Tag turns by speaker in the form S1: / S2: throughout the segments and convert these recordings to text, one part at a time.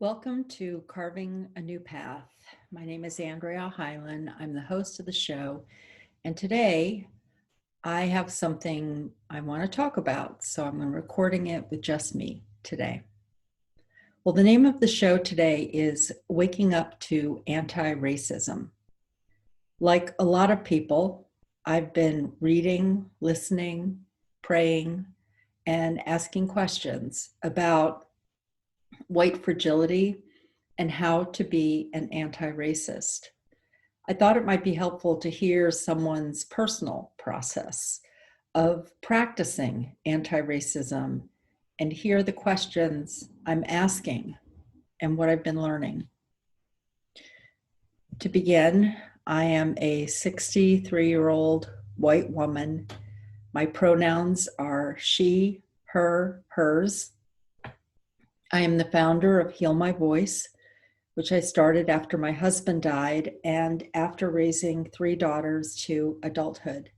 S1: Welcome to Carving a New Path. My name is Andrea Hylen. I'm the host of the show, and today I have something I want to talk about, so I'm recording it with just me today. Well, the name of the show today is Waking Up to Anti-Racism. Like a lot of people, I've been reading, listening, praying, and asking questions about white fragility and how to be an anti-racist. I thought it might be helpful to hear someone's personal process of practicing anti-racism and hear the questions I'm asking and what I've been learning. To begin, I am a 63-year-old white woman. My pronouns are she, her, hers. I am the founder of Heal My Voice, which I started after my husband died and after raising 3 daughters to adulthood.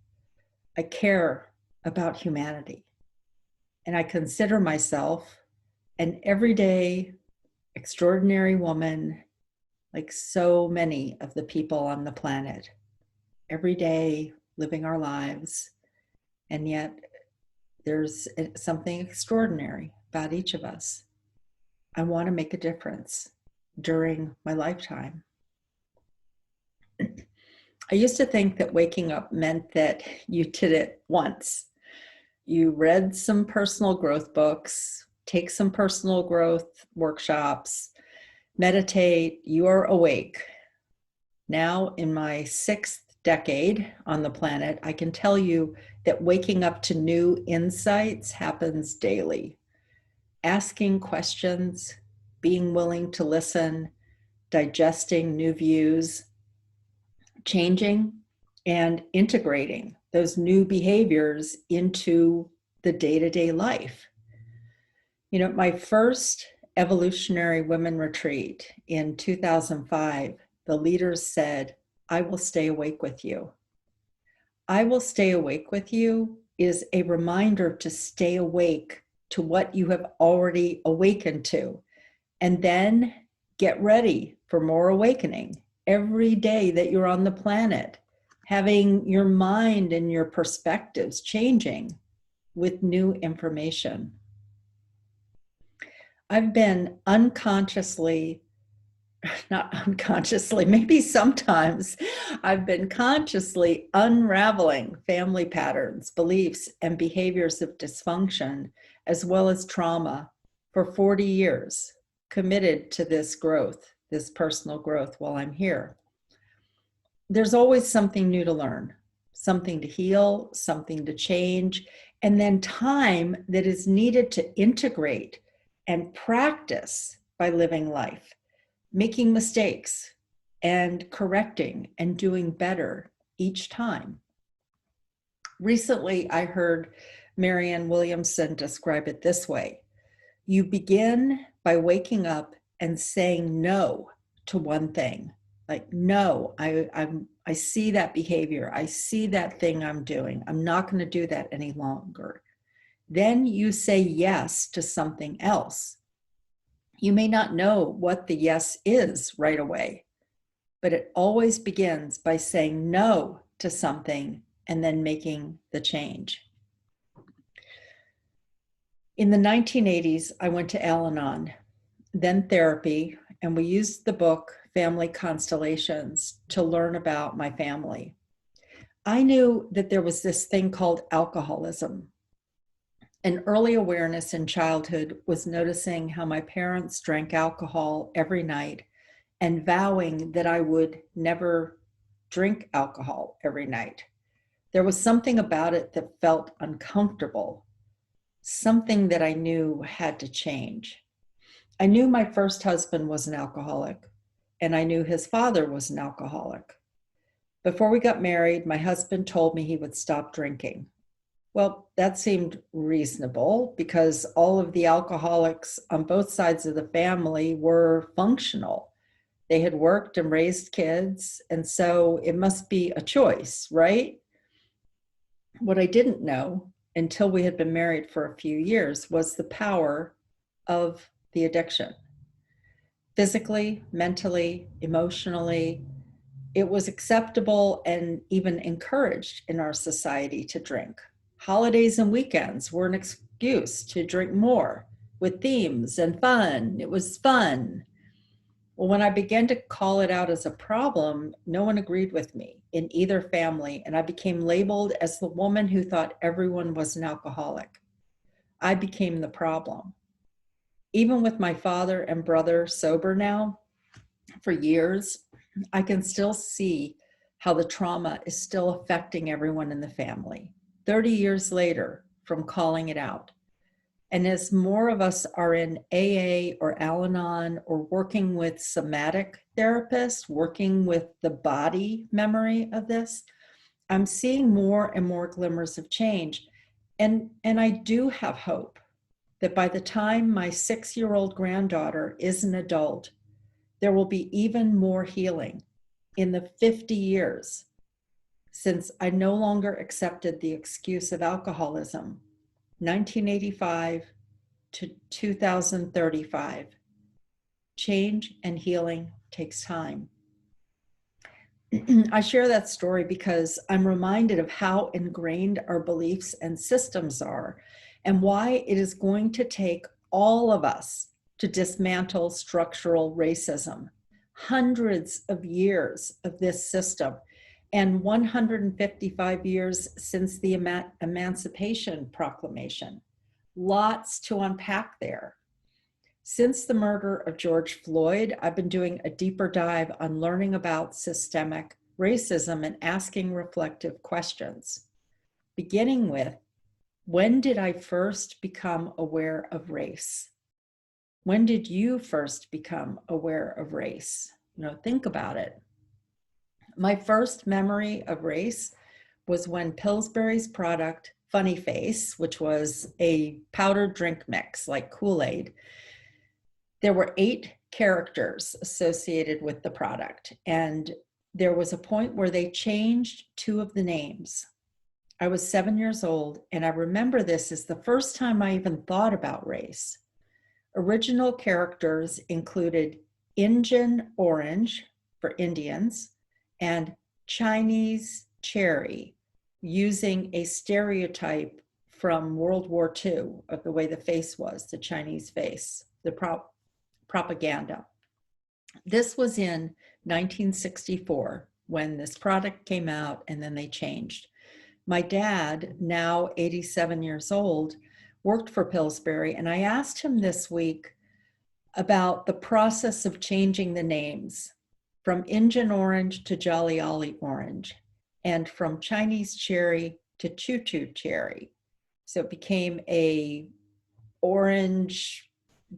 S1: I care about humanity, and I consider myself an everyday, extraordinary woman, like so many of the people on the planet. Every day, living our lives, and yet there's something extraordinary about each of us. I want to make a difference during my lifetime. I used to think that waking up meant that you did it once. You read some personal growth books, take some personal growth workshops, meditate, you are awake. Now, in my 6th decade on the planet, I can tell you that waking up to new insights happens daily. Asking questions, being willing to listen, digesting new views, changing and integrating those new behaviors into the day-to-day life. You know, my first Evolutionary Women Retreat in 2005, the leaders said, "I will stay awake with you." I will stay awake with you is a reminder to stay awake to what you have already awakened to, and then get ready for more awakening every day that you're on the planet, having your mind and your perspectives changing with new information. I've been not unconsciously, maybe sometimes I've been consciously unraveling family patterns, beliefs, and behaviors of dysfunction, as well as trauma, for 40 years, committed to this growth, this personal growth while I'm here. There's always something new to learn, something to heal, something to change, and then time that is needed to integrate and practice by living life, making mistakes and correcting and doing better each time. Recently, I heard Marianne Williamson describe it this way: you begin by waking up and saying no to one thing. Like, no, I see that behavior. I see that thing I'm doing. I'm not going to do that any longer. Then you say yes to something else. You may not know what the yes is right away, but it always begins by saying no to something and then making the change. In the 1980s, I went to Al-Anon, then therapy, and we used the book Family Constellations to learn about my family. I knew that there was this thing called alcoholism. An early awareness in childhood was noticing how my parents drank alcohol every night and vowing that I would never drink alcohol every night. There was something about it that felt uncomfortable, something that I knew had to change. I knew my first husband was an alcoholic, and I knew his father was an alcoholic. Before we got married, my husband told me he would stop drinking. Well, that seemed reasonable because all of the alcoholics on both sides of the family were functional. They had worked and raised kids, and so it must be a choice, right? What I didn't know until we had been married for a few years was the power of the addiction. physically, mentally, emotionally. It was acceptable and even encouraged in our society to drink. Holidays and weekends were an excuse to drink more with themes and fun. It was fun. Well, when I began to call it out as a problem, no one agreed with me in either family, and I became labeled as the woman who thought everyone was an alcoholic. I became the problem. Even with my father and brother sober now for years, I can still see how the trauma is still affecting everyone in the family 30 years later from calling it out. And as more of us are in AA or Al Anon or working with somatic therapists, working with the body memory of this, I'm seeing more and more glimmers of change. And I do have hope that by the time my 6-year-old granddaughter is an adult, there will be even more healing in the 50 years since I no longer accepted the excuse of alcoholism, 1985 to 2035. Change and healing takes time. I share that story because I'm reminded of how ingrained our beliefs and systems are, and why it is going to take all of us to dismantle structural racism. Hundreds of years of this system, and 155 years since the Emancipation Proclamation. Lots to unpack there. Since the murder of George Floyd, I've been doing a deeper dive on learning about systemic racism and asking reflective questions, beginning with, when did I first become aware of race? When did you first become aware of race? Think about it. My first memory of race was when Pillsbury's product, Funny Face, which was a powdered drink mix like Kool-Aid, there were 8 characters associated with the product, and there was a point where they changed 2 of the names. I was 7 years old, and I remember this as the first time I even thought about race. Original characters included Injun Orange for Indians and Chinese Cherry, using a stereotype from World War II of the way the face was, the Chinese face, the propaganda. This was in 1964 when this product came out, and then they changed. My dad, now 87 years old, worked for Pillsbury, and I asked him this week about the process of changing the names from Injun Orange to Jolly Ollie Orange, and from Chinese Cherry to Choo Choo Cherry. So it became a orange,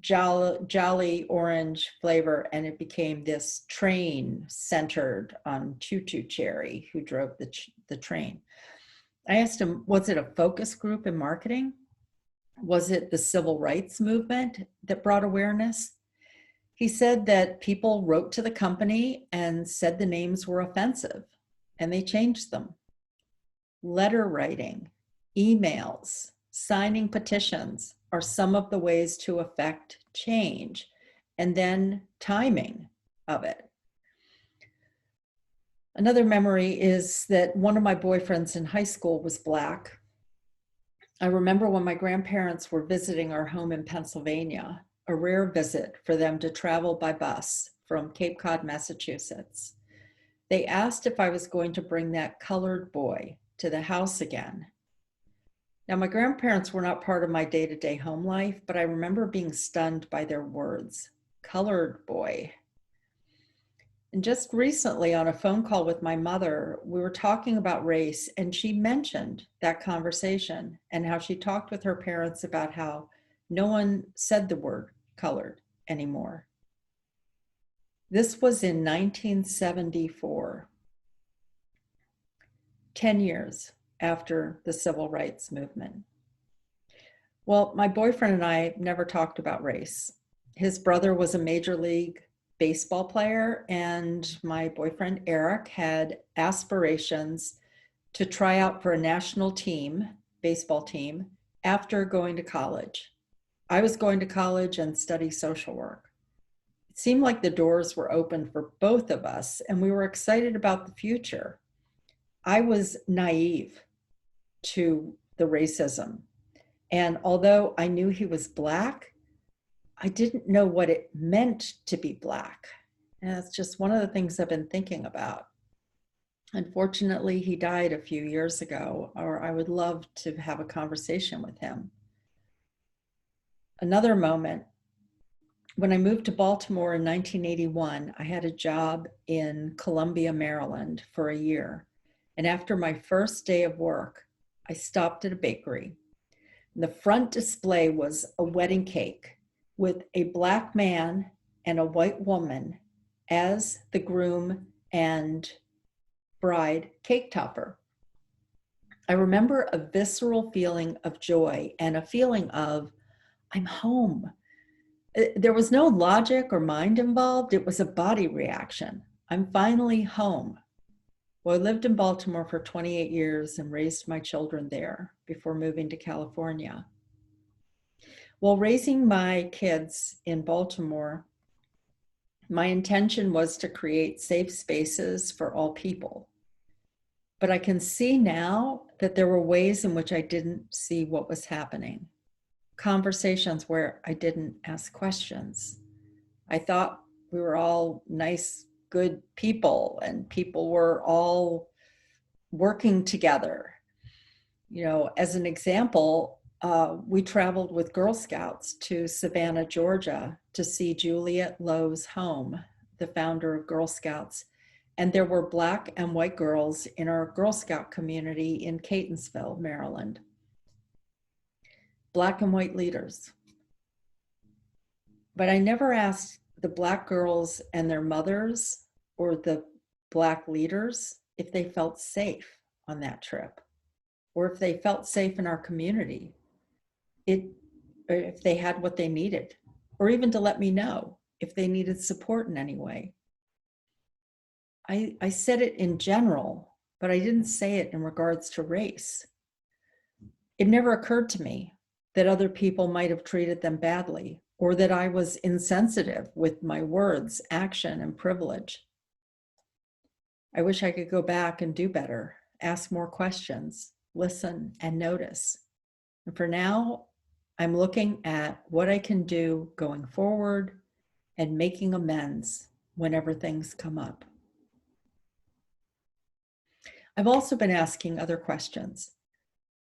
S1: jolly orange flavor, and it became this train centered on Choo Choo Cherry, who drove the train. I asked him, was it a focus group in marketing? Was it the civil rights movement that brought awareness? He said that people wrote to the company and said the names were offensive, and they changed them. Letter writing, emails, signing petitions are some of the ways to affect change, and then timing of it. Another memory is that one of my boyfriends in high school was Black. I remember when my grandparents were visiting our home in Pennsylvania, a rare visit for them to travel by bus from Cape Cod, Massachusetts. They asked if I was going to bring that colored boy to the house again. Now, my grandparents were not part of my day-to-day home life, but I remember being stunned by their words, colored boy. And just recently on a phone call with my mother, we were talking about race, and she mentioned that conversation and how she talked with her parents about how no one said the word colored anymore. This was in 1974, 10 years after the civil rights movement. Well, my boyfriend and I never talked about race. His brother was a major league baseball player, and my boyfriend Eric had aspirations to try out for a national team, baseball team, after going to college. I was going to college and study social work. It seemed like the doors were open for both of us, and we were excited about the future. I was naive to the racism. And although I knew he was Black, I didn't know what it meant to be Black. And that's just one of the things I've been thinking about. Unfortunately, he died a few years ago, or I would love to have a conversation with him. Another moment, when I moved to Baltimore in 1981, I had a job in Columbia, Maryland for a year. And after my first day of work, I stopped at a bakery. The front display was a wedding cake with a Black man and a white woman as the groom and bride cake topper. I remember a visceral feeling of joy and a feeling of, I'm home. There was no logic or mind involved. It was a body reaction. I'm finally home. Well, I lived in Baltimore for 28 years and raised my children there before moving to California. While raising my kids in Baltimore, my intention was to create safe spaces for all people. But I can see now that there were ways in which I didn't see what was happening. Conversations where I didn't ask questions. I thought we were all nice, good people, and people were all working together. You know, as an example, we traveled with Girl Scouts to Savannah, Georgia, to see Juliet Lowe's home, the founder of Girl Scouts. And there were Black and white girls in our Girl Scout community in Catonsville, Maryland. Black and white leaders. But I never asked the Black girls and their mothers or the Black leaders if they felt safe on that trip, or if they felt safe in our community, or if they had what they needed, or even to let me know if they needed support in any way. I said it in general, but I didn't say it in regards to race. It never occurred to me that other people might have treated them badly, or that I was insensitive with my words, action, and privilege. I wish I could go back and do better, ask more questions, listen, and notice. And for now, I'm looking at what I can do going forward and making amends whenever things come up. I've also been asking other questions.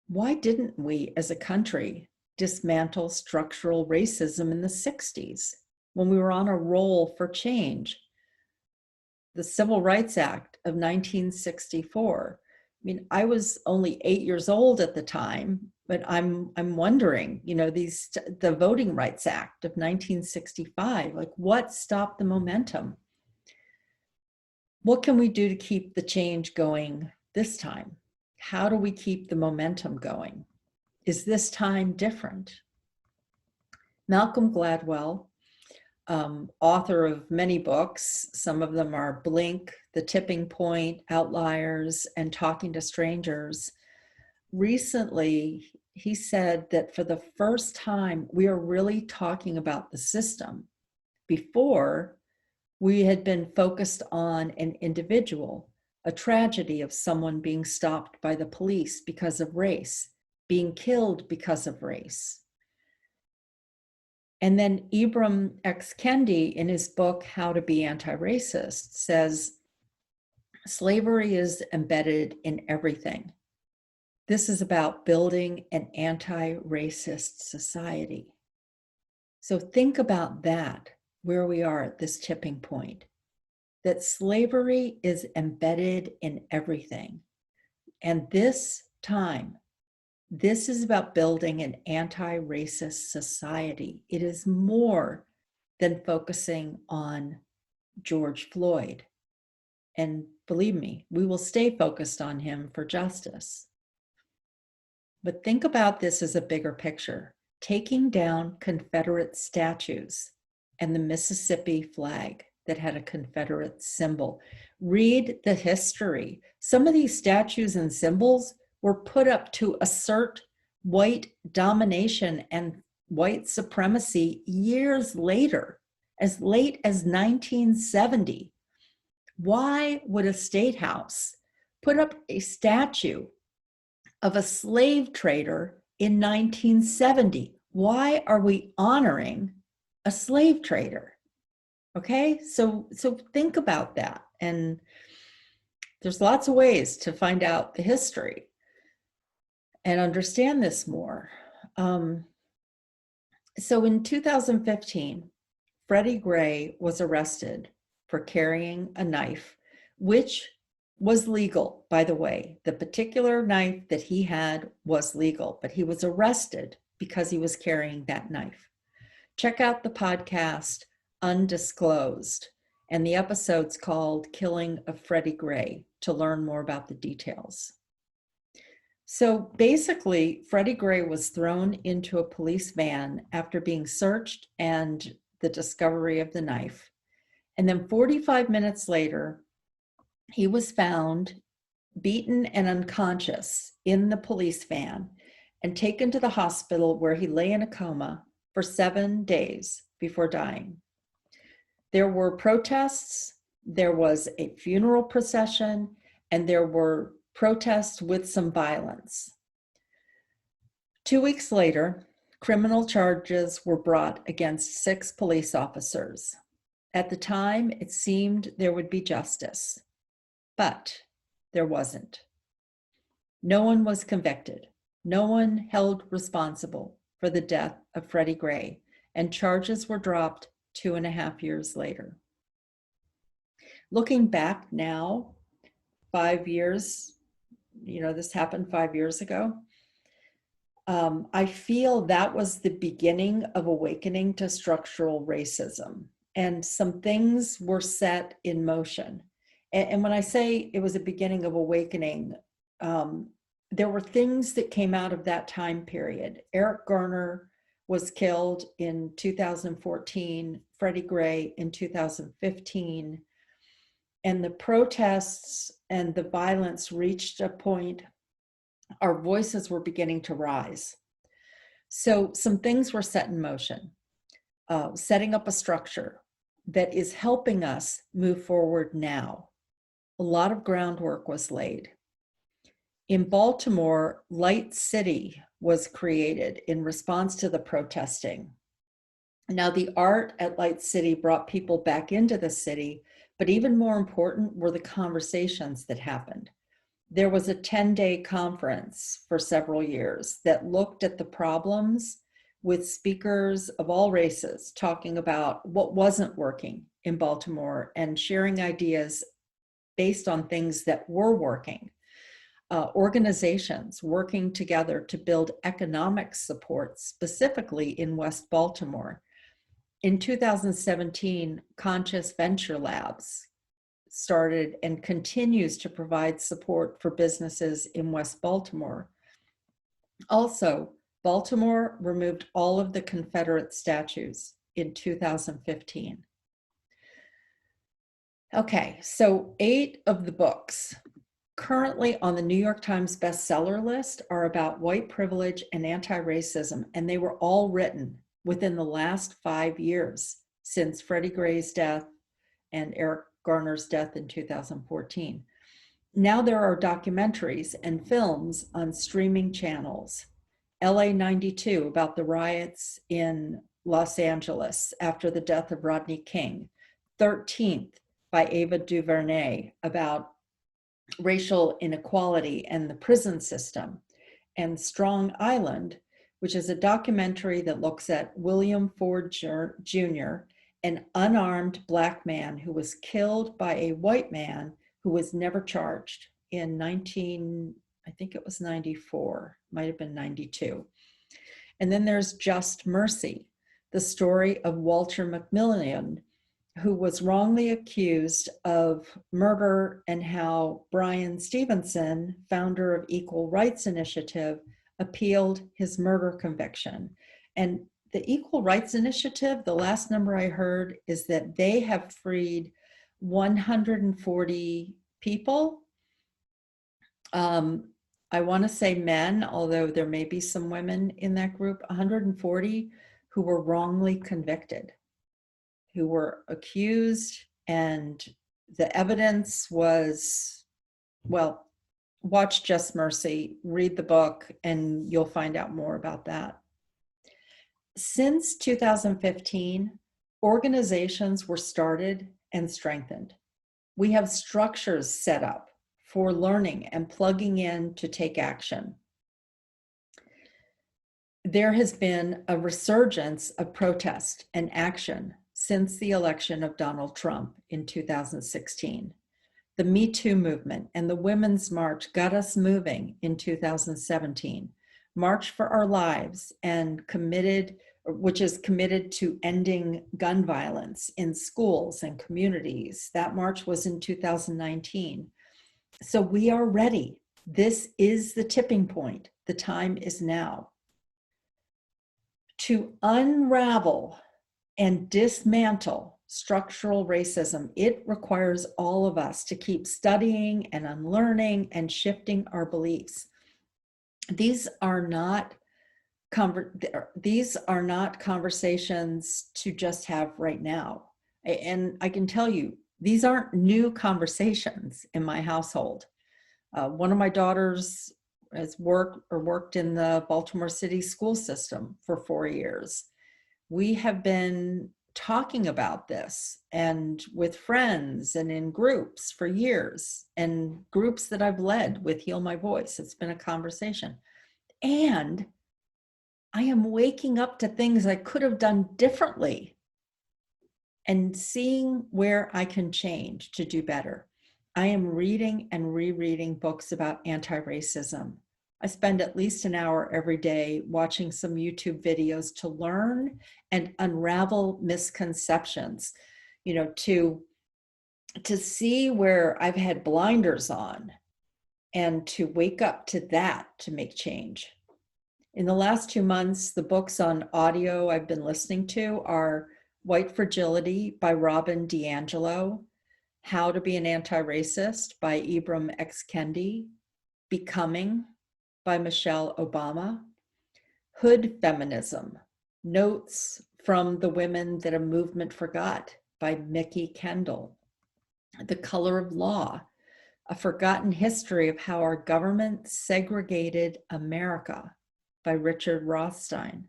S1: Why didn't we as a country dismantle structural racism in the 60s when we were on a roll for change? The Civil Rights Act of 1964. I mean, I was only 8 years old at the time, but I'm wondering, you know, the Voting Rights Act of 1965, like what stopped the momentum? What can we do to keep the change going this time? How do we keep the momentum going? Is this time different? Malcolm Gladwell, author of many books, some of them are Blink, The Tipping Point, Outliers, and Talking to Strangers. Recently, he said that for the first time, we are really talking about the system. Before, we had been focused on an individual, a tragedy of someone being stopped by the police because of race, being killed because of race. And then Ibram X. Kendi, in his book, How to Be Anti-Racist, says, slavery is embedded in everything. This is about building an anti-racist society. So think about that, where we are at this tipping point, that slavery is embedded in everything. And this time, this is about building an anti-racist society. It is more than focusing on George Floyd. And believe me, we will stay focused on him for justice. But think about this as a bigger picture. Taking down Confederate statues and the Mississippi flag that had a Confederate symbol. Read the history. Some of these statues and symbols were put up to assert white domination and white supremacy years later, as late as 1970. Why would a state house put up a statue of a slave trader in 1970? Why are we honoring a slave trader? Okay, so think about that. And there's lots of ways to find out the history and understand this more. So in 2015, Freddie Gray was arrested for carrying a knife, which was legal, by the way. The particular knife that he had was legal, but he was arrested because he was carrying that knife. Check out the podcast Undisclosed, and the episode's called Killing of Freddie Gray to learn more about the details. So basically, Freddie Gray was thrown into a police van after being searched and the discovery of the knife. And then 45 minutes later, he was found beaten and unconscious in the police van and taken to the hospital, where he lay in a coma for 7 days before dying. There were protests, there was a funeral procession, and there were protests with some violence. 2 weeks later, criminal charges were brought against 6 police officers. At the time, it seemed there would be justice, but there wasn't. No one was convicted. No one held responsible for the death of Freddie Gray, and charges were dropped 2.5 years later. Looking back now, 5 years, this happened 5 years ago. I feel that was the beginning of awakening to structural racism, and some things were set in motion. And when I say it was a beginning of awakening, there were things that came out of that time period. Eric Garner was killed in 2014, Freddie Gray in 2015, and the protests and the violence reached a point our voices were beginning to rise. So some things were set in motion, setting up a structure that is helping us move forward now. A lot of groundwork was laid. In Baltimore, Light City was created in response to the protesting. Now, the art at Light City brought people back into the city, but even more important were the conversations that happened. There was a 10-day conference for several years that looked at the problems, with speakers of all races talking about what wasn't working in Baltimore and sharing ideas based on things that were working. Organizations working together to build economic support, specifically in West Baltimore. In 2017, Conscious Venture Labs started and continues to provide support for businesses in West Baltimore. Also, Baltimore removed all of the Confederate statues in 2015. Okay, so 8 of the books currently on the New York Times bestseller list are about white privilege and anti-racism, and they were all written within the last 5 years since Freddie Gray's death and Eric Garner's death in 2014. Now there are documentaries and films on streaming channels. LA 92 about the riots in Los Angeles after the death of Rodney King. 13th by Ava DuVernay about racial inequality and the prison system. And Strong Island, which is a documentary that looks at William Ford Jr., an unarmed Black man who was killed by a white man who was never charged in 94, might have been 92. And then there's Just Mercy, the story of Walter McMillian, who was wrongly accused of murder, and how Brian Stevenson, founder of Equal Rights Initiative, appealed his murder conviction. And the Equal Rights Initiative, the last number I heard is that they have freed 140 people. I want to say men, although there may be some women in that group, 140 who were wrongly convicted. who were accused, and the evidence was, well, watch Just Mercy, read the book, and you'll find out more about that. Since 2015, organizations were started and strengthened. We have structures set up for learning and plugging in to take action. There has been a resurgence of protest and action since the election of Donald Trump in 2016. The Me Too movement and the Women's March got us moving in 2017. March for Our Lives, and which is committed to ending gun violence in schools and communities. That march was in 2019. So we are ready. This is the tipping point. The time is now. To unravel and dismantle structural racism, it requires all of us to keep studying and unlearning and shifting our beliefs. These are not conversations to just have right now. And I can tell you, these aren't new conversations in my household. One of my daughters has worked in the Baltimore City school system for 4 years. We have been talking about this, and with friends and in groups for years, and groups that I've led with Heal My Voice. It's been a conversation. And I am waking up to things I could have done differently and seeing where I can change to do better. I am reading and rereading books about anti-racism. I spend at least an hour every day watching some YouTube videos to learn and unravel misconceptions, to see where I've had blinders on, and to wake up to that to make change. In the last 2 months, the books on audio I've been listening to are White Fragility by Robin DiAngelo, How to Be an Anti-Racist by Ibram X. Kendi, Becoming by Michelle Obama, Hood Feminism, Notes from the Women That a Movement Forgot by Mickey Kendall, The Color of Law, A Forgotten History of How Our Government Segregated America by Richard Rothstein,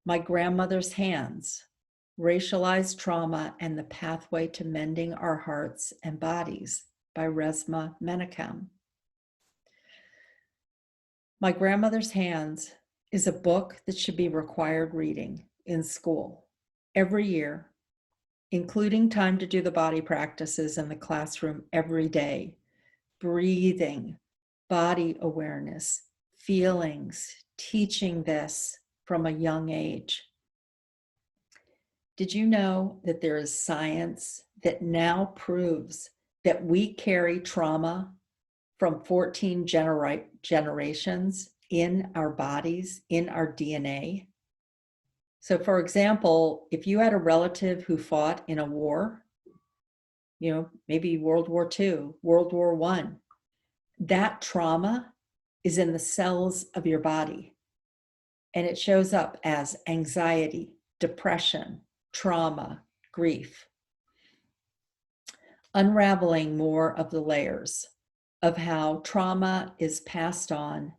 S1: My Grandmother's Hands, Racialized Trauma and the Pathway to Mending Our Hearts and Bodies by Resmaa Menakem. My Grandmother's Hands is a book that should be required reading in school every year, including time to do the body practices in the classroom every day, breathing, body awareness, feelings, teaching this from a young age. Did you know that there is science that now proves that we carry trauma from 14 generations in our bodies, in our DNA? So for example, if you had a relative who fought in a war, maybe World War II, World War I, that trauma is in the cells of your body. And it shows up as anxiety, depression, trauma, grief. Unraveling more of the layers of how trauma is passed on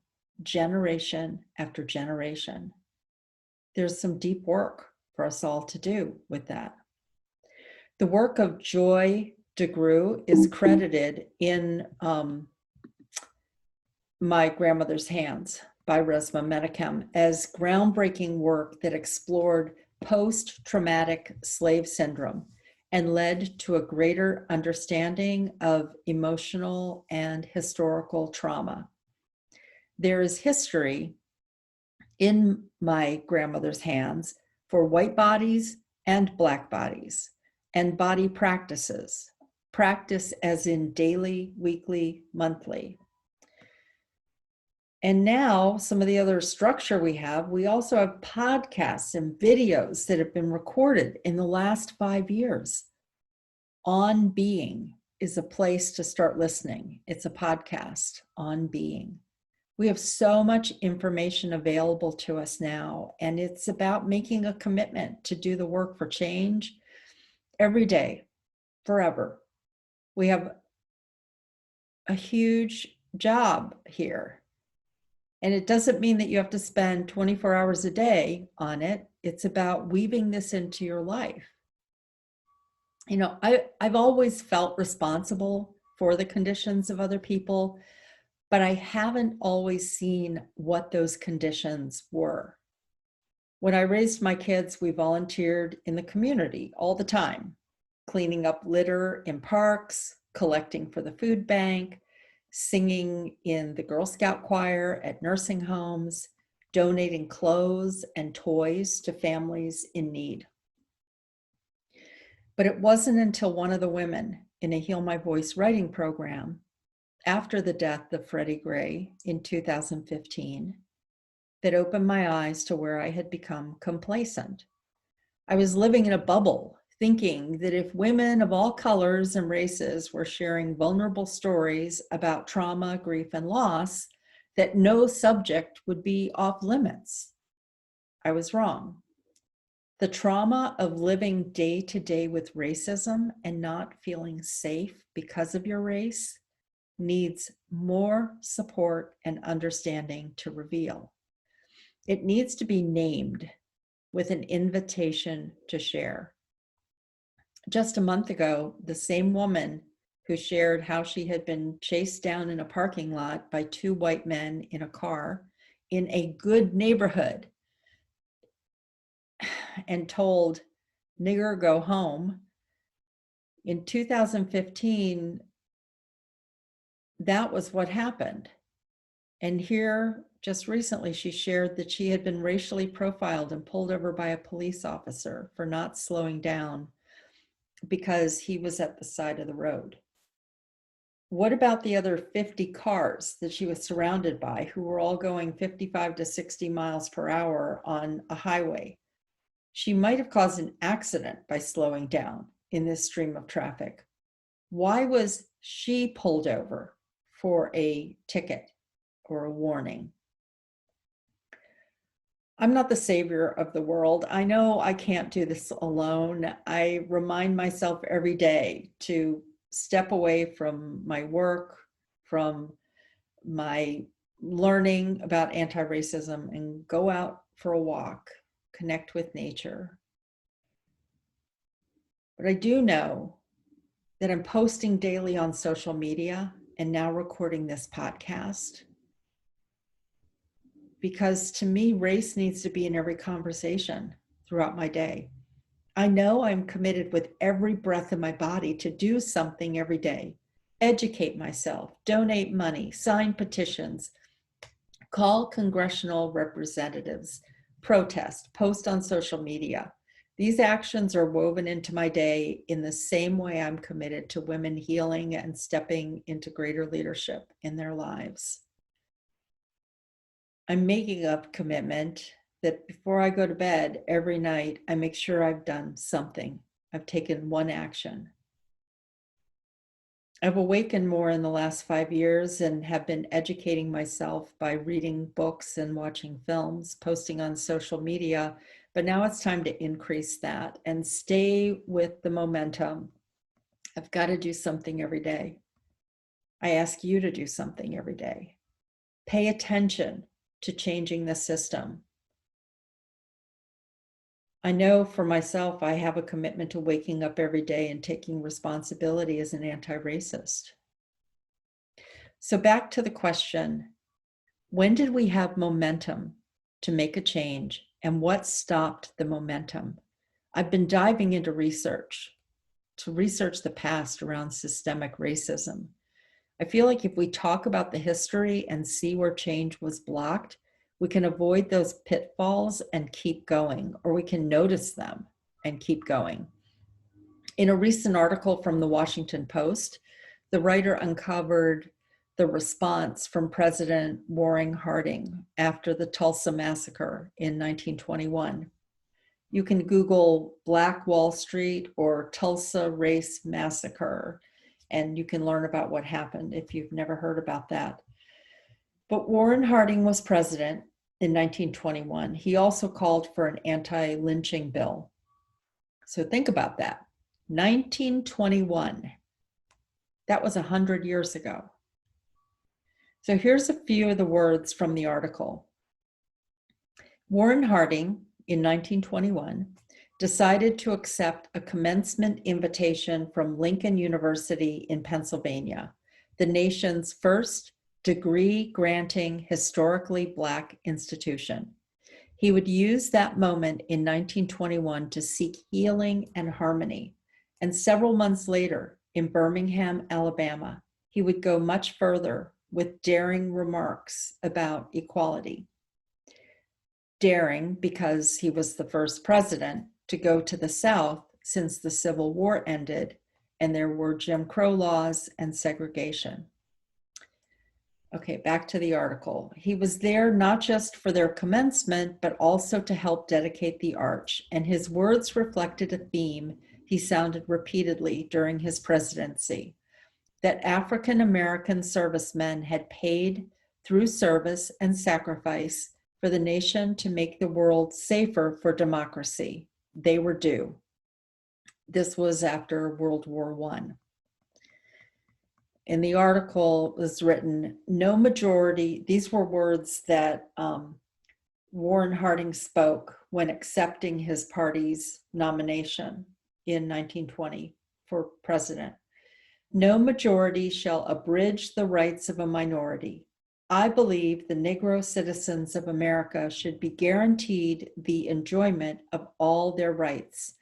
S1: generation after generation. There's some deep work for us all to do with that. The work of Joy DeGruy is credited in My Grandmother's Hands by Resmaa Menakem as groundbreaking work that explored post-traumatic slave syndrome and led to a greater understanding of emotional and historical trauma. There is history in My Grandmother's Hands for white bodies and Black bodies, and body practices, practice as in daily, weekly, monthly. And now some of the other structure we also have podcasts and videos that have been recorded in the last 5 years. On Being is a place to start listening. It's a podcast, On Being. We have so much information available to us now, and it's about making a commitment to do the work for change every day, forever. We have a huge job here. And it doesn't mean that you have to spend 24 hours a day on it. It's about weaving this into your life. You know, I've always felt responsible for the conditions of other people, but I haven't always seen what those conditions were. When I raised my kids, we volunteered in the community all the time, cleaning up litter in parks, collecting for the food bank, singing in the Girl Scout choir at nursing homes, donating clothes and toys to families in need. But it wasn't until one of the women in a Heal My Voice writing program, after the death of Freddie Gray in 2015, that opened my eyes to where I had become complacent. I was living in a bubble, thinking that if women of all colors and races were sharing vulnerable stories about trauma, grief, and loss, that no subject would be off limits. I was wrong. The trauma of living day to day with racism and not feeling safe because of your race needs more support and understanding to reveal. It needs to be named with an invitation to share. Just a month ago, the same woman who shared how she had been chased down in a parking lot by two white men in a car in a good neighborhood and told, "Nigger, go home." In 2015, that was what happened. And here, just recently, she shared that she had been racially profiled and pulled over by a police officer for not slowing down because he was at the side of the road. What about the other 50 cars that she was surrounded by who were all going 55 to 60 miles per hour on a highway? She might have caused an accident by slowing down in this stream of traffic. Why was she pulled over for a ticket or a warning? I'm not the savior of the world. I know I can't do this alone. I remind myself every day to step away from my work, from my learning about anti-racism, and go out for a walk, connect with nature. But I do know that I'm posting daily on social media and now recording this podcast, because to me, race needs to be in every conversation throughout my day. I know I'm committed with every breath in my body to do something every day, educate myself, donate money, sign petitions, call congressional representatives, protest, post on social media. These actions are woven into my day in the same way I'm committed to women healing and stepping into greater leadership in their lives. I'm making a commitment that before I go to bed every night, I make sure I've done something. I've taken one action. I've awakened more in the last 5 years and have been educating myself by reading books and watching films, posting on social media. But now it's time to increase that and stay with the momentum. I've got to do something every day. I ask you to do something every day. Pay attention to changing the system. I know for myself, I have a commitment to waking up every day and taking responsibility as an anti-racist. So back to the question, when did we have momentum to make a change, and what stopped the momentum? I've been diving into research to research the past around systemic racism. I feel like if we talk about the history and see where change was blocked, we can avoid those pitfalls and keep going, or we can notice them and keep going. In a recent article from the Washington Post, the writer uncovered the response from President Warren Harding after the Tulsa massacre in 1921. You can Google Black Wall Street or Tulsa Race Massacre, and you can learn about what happened if you've never heard about that. But Warren Harding was president in 1921. He also called for an anti-lynching bill. So think about that. 1921. That was 100 years ago. So here's a few of the words from the article. Warren Harding, in 1921, decided to accept a commencement invitation from Lincoln University in Pennsylvania, the nation's first degree-granting historically Black institution. He would use that moment in 1921 to seek healing and harmony, and several months later, in Birmingham, Alabama, he would go much further with daring remarks about equality. Daring because he was the first president to go to the South since the Civil War ended and there were Jim Crow laws and segregation. Okay, back to the article. He was there not just for their commencement, but also to help dedicate the arch, and his words reflected a theme he sounded repeatedly during his presidency, that African American servicemen had paid through service and sacrifice for the nation to make the world safer for democracy. They were due. This was after World War I. In the article was written, no majority, these were words that Warren Harding spoke when accepting his party's nomination in 1920 for president. No majority shall abridge the rights of a minority. I believe the Negro citizens of America should be guaranteed the enjoyment of all their rights,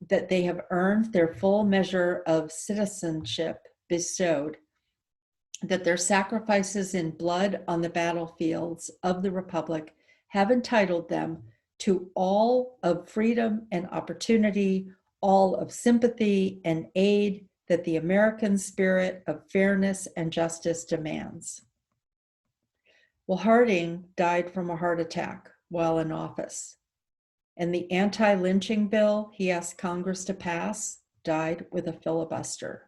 S1: that they have earned their full measure of citizenship bestowed, that their sacrifices in blood on the battlefields of the Republic have entitled them to all of freedom and opportunity, all of sympathy and aid that the American spirit of fairness and justice demands. Well, Harding died from a heart attack while in office, and the anti-lynching bill he asked Congress to pass died with a filibuster.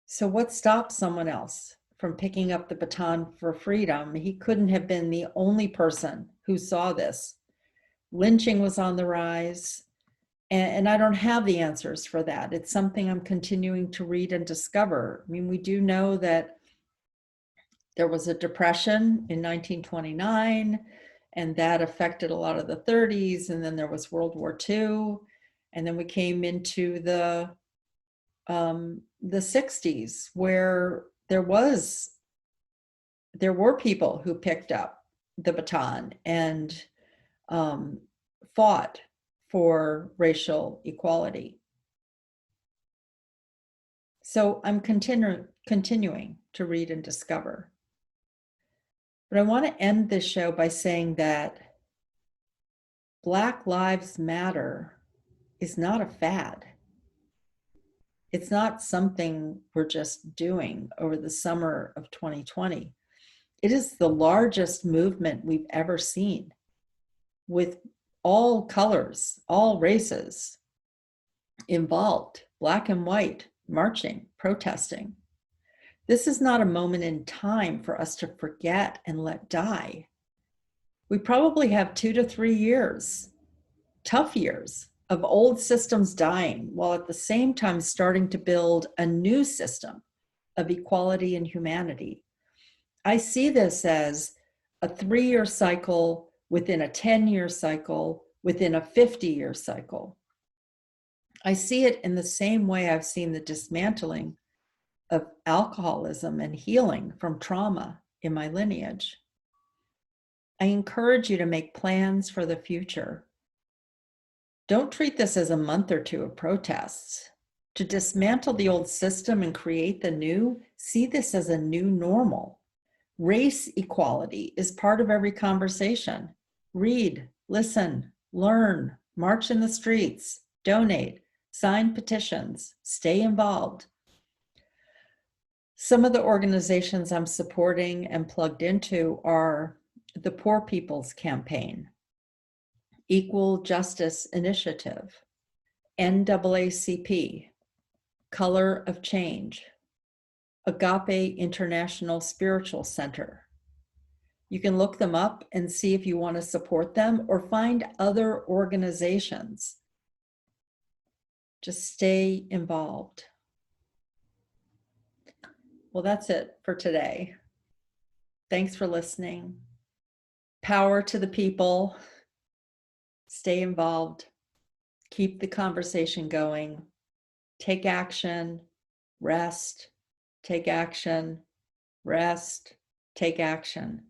S1: So what stopped someone else from picking up the baton for freedom? He couldn't have been the only person who saw this. Lynching was on the rise, and I don't have the answers for that. It's something I'm continuing to read and discover. I mean, we do know that there was a depression in 1929, and that affected a lot of the 30s, and then there was World War II, and then we came into the 60s, where there were people who picked up the baton and fought for racial equality. So I'm continuing to read and discover. But I want to end this show by saying that Black Lives Matter is not a fad. It's not something we're just doing over the summer of 2020. It is the largest movement we've ever seen, with all colors, all races involved, Black and white, marching, protesting. This is not a moment in time for us to forget and let die. We probably have 2 to 3 years, tough years, of old systems dying, while at the same time starting to build a new system of equality and humanity. I see this as a 3-year cycle within a 10-year cycle, within a 50-year cycle. I see it in the same way I've seen the dismantling of alcoholism and healing from trauma in my lineage. I encourage you to make plans for the future. Don't treat this as a month or two of protests. To dismantle the old system and create the new, see this as a new normal. Race equality is part of every conversation. Read, listen, learn, march in the streets, donate, sign petitions, stay involved. Some of the organizations I'm supporting and plugged into are the Poor People's Campaign, Equal Justice Initiative, NAACP, Color of Change, Agape International Spiritual Center. You can look them up and see if you want to support them or find other organizations Just stay involved. Well, that's it for today. Thanks for listening. Power to the people. Stay involved. Keep the conversation going. Take action. Rest. Take action. Rest. Take action.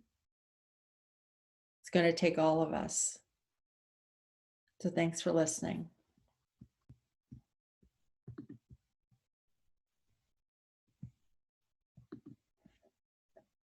S1: It's going to take all of us. So thanks for listening.